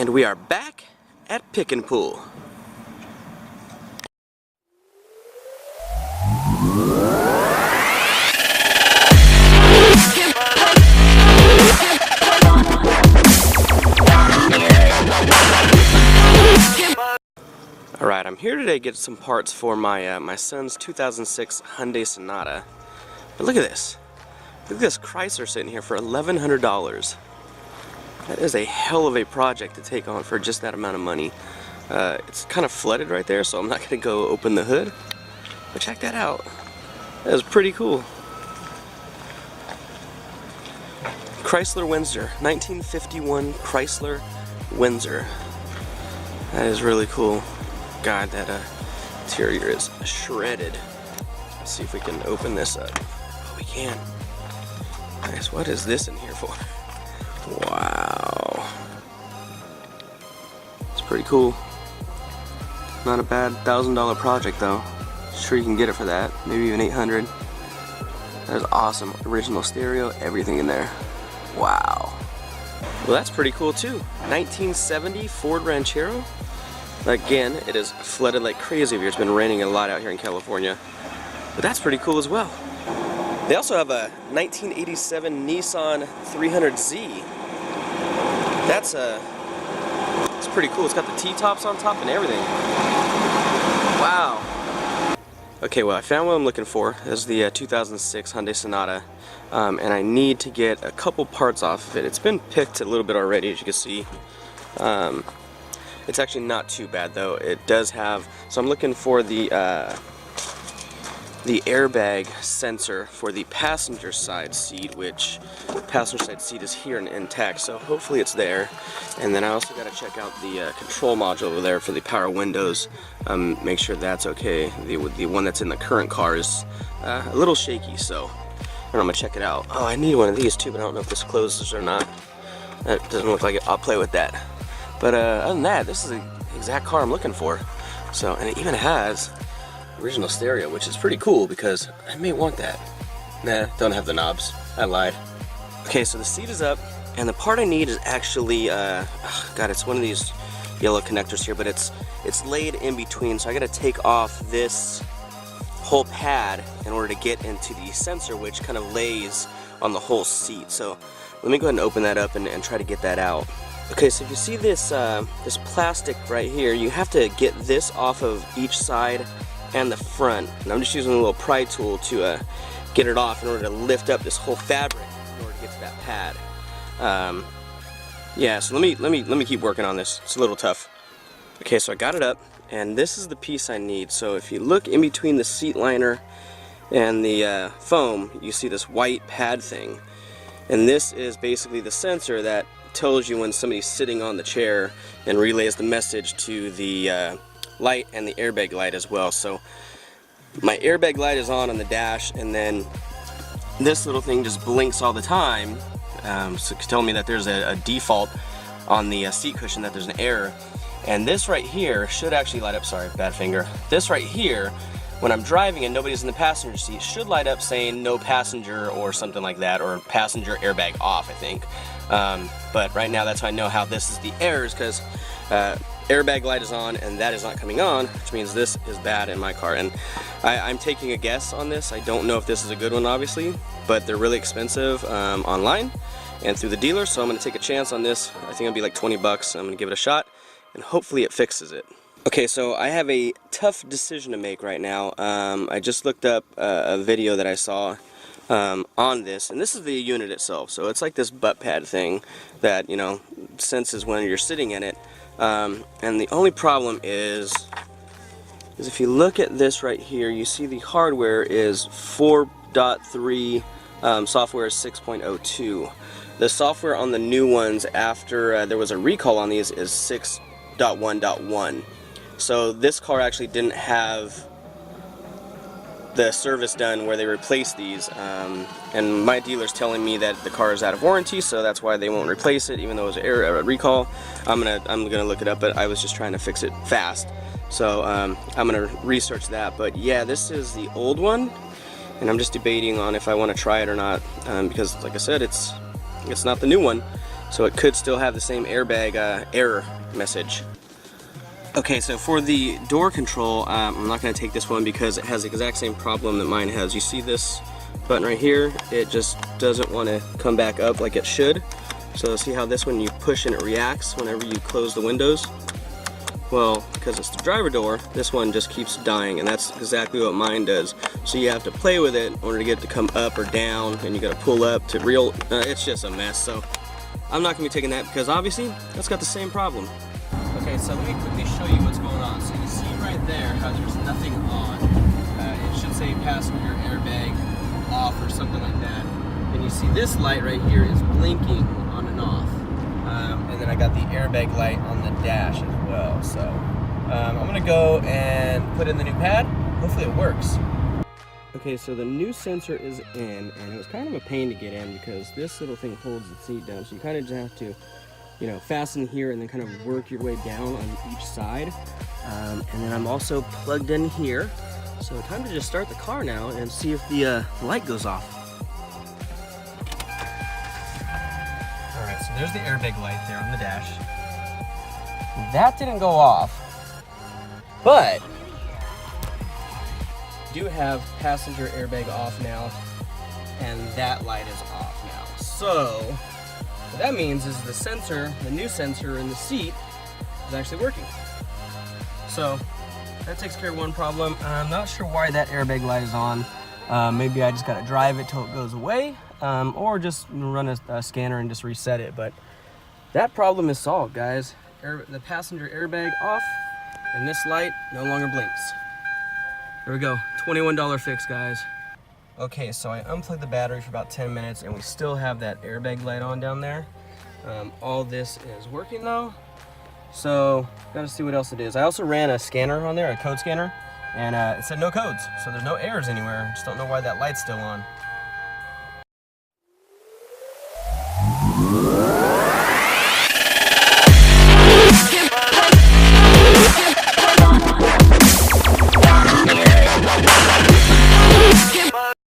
And we are back at Pick and Pull. Alright, I'm here today to get some parts for my my son's 2006 Hyundai Sonata. But look at this. Look at this Chrysler sitting here for $1,100. That is a hell of a project to take on for just that amount of money. It's kind of flooded right there, so I'm not going to go open the hood. But check that out. That is pretty cool. Chrysler Windsor, 1951 Chrysler Windsor. That is really cool. God, that interior is shredded. Let's see if we can open this up. Oh, we can. Nice. What is this in here for? Wow. It's pretty cool. Not a bad $1,000 project though. Sure you can get it for that. Maybe even $800. That is awesome. Original stereo, everything in there. Wow. Well, that's pretty cool too. 1970 Ford Ranchero. Again, it is flooded like crazy here. It's been raining a lot out here in California. But that's pretty cool as well. They also have a 1987 Nissan 300Z. That's it's pretty cool. It's got the T-tops on top and everything. Wow. Okay, well, I found what I'm looking for. This is the 2006 Hyundai Sonata, and I need to get a couple parts off of it. It's been picked a little bit already, as you can see. It's actually not too bad though. It does have, so I'm looking for the airbag sensor for the passenger side seat, which the passenger side seat is here and intact, so hopefully it's there. And then I also got to check out the control module over there for the power windows, make sure that's okay. The one that's in the current car is a little shaky, so I'm going to check it out. Oh, I need one of these too, but I don't know if this closes or not. That doesn't look like it. I'll play with that. But other than that, this is the exact car I'm looking for. So, and it even has original stereo, which is pretty cool because I may want that. Nah, don't have the knobs. I lied. Okay, so the seat is up, and the part I need is actually, God, it's one of these yellow connectors here, but it's laid in between, so I gotta take off this whole pad in order to get into the sensor, which kind of lays on the whole seat. So let me go ahead and open that up and try to get that out. Okay, so if you see this this plastic right here, you have to get this off of each side and the front. And I'm just using a little pry tool to get it off in order to lift up this whole fabric in order to get to that pad. Yeah, so let me keep working on this. It's a little tough. Okay, so I got it up, and this is the piece I need. So if you look in between the seat liner and the foam, you see this white pad thing. And this is basically the sensor that tells you when somebody's sitting on the chair and relays the message to the light and the airbag light as well. So my airbag light is on the dash, and then this little thing just blinks all the time, so it's telling me that there's a default on the seat cushion, that there's an error. And this right here should actually light up, sorry, bad finger. This right here, when I'm driving and nobody's in the passenger seat, should light up saying no passenger or something like that, or passenger airbag off, I think. But right now that's how I know how this is the errors, because airbag light is on and that is not coming on, which means this is bad in my car. And I'm taking a guess on this. I don't know if this is a good one, obviously, but they're really expensive online and through the dealer, so I'm going to take a chance on this. I think it'll be like 20 bucks. I'm going to give it a shot, and hopefully it fixes it. Okay, so I have a tough decision to make right now. I just looked up a video that I saw on this, and this is the unit itself. So it's like this butt pad thing that, you know, senses when you're sitting in it. And the only problem is if you look at this right here, you see the hardware is 4.3, software is 6.02. The software on the new ones after there was a recall on these is 6.1.1. So this car actually didn't have the service done where they replaced these, and my dealer's telling me that the car is out of warranty, so that's why they won't replace it, even though it was a recall. I'm gonna look it up, but I was just trying to fix it fast, so I'm gonna research that. But yeah, this is the old one, and I'm just debating on if I want to try it or not, because like I said, it's not the new one. So it could still have the same airbag error message. Okay, so for the door control, I'm not going to take this one because it has the exact same problem that mine has. You see this button right here? It just doesn't want to come back up like it should. So see how this one, you push and it reacts whenever you close the windows? Well, because it's the driver door, this one just keeps dying, and that's exactly what mine does. So you have to play with it in order to get it to come up or down, and you got to pull up to reel. It's just a mess. So I'm not going to be taking that because obviously that's got the same problem. Okay, so let me quickly show you what's going on. So you see right there how there's nothing on. It should say passenger airbag off or something like that. And you see this light right here is blinking on and off. And then I got the airbag light on the dash as well. So I'm gonna go and put in the new pad. Hopefully it works. Okay, so the new sensor is in, and it was kind of a pain to get in because this little thing holds the seat down. So you kind of just have to, you know, fasten here and then kind of work your way down on each side. And then I'm also plugged in here. So time to just start the car now and see if the light goes off. All right, so there's the airbag light there on the dash. That didn't go off, but do have passenger airbag off now, and that light is off now. So what that means is the sensor, the new sensor in the seat, is actually working. So that takes care of one problem. I'm not sure why that airbag light is on. Maybe I just gotta drive it till it goes away, or just run a scanner and just reset it. But that problem is solved, guys. The passenger airbag off, and this light no longer blinks. There we go, $21 fix, guys. Okay, so I unplugged the battery for about 10 minutes and we still have that airbag light on down there. All this is working though. So, gotta see what else it is. I also ran a scanner on there, a code scanner, and it said no codes. So there's no errors anywhere. Just don't know why that light's still on.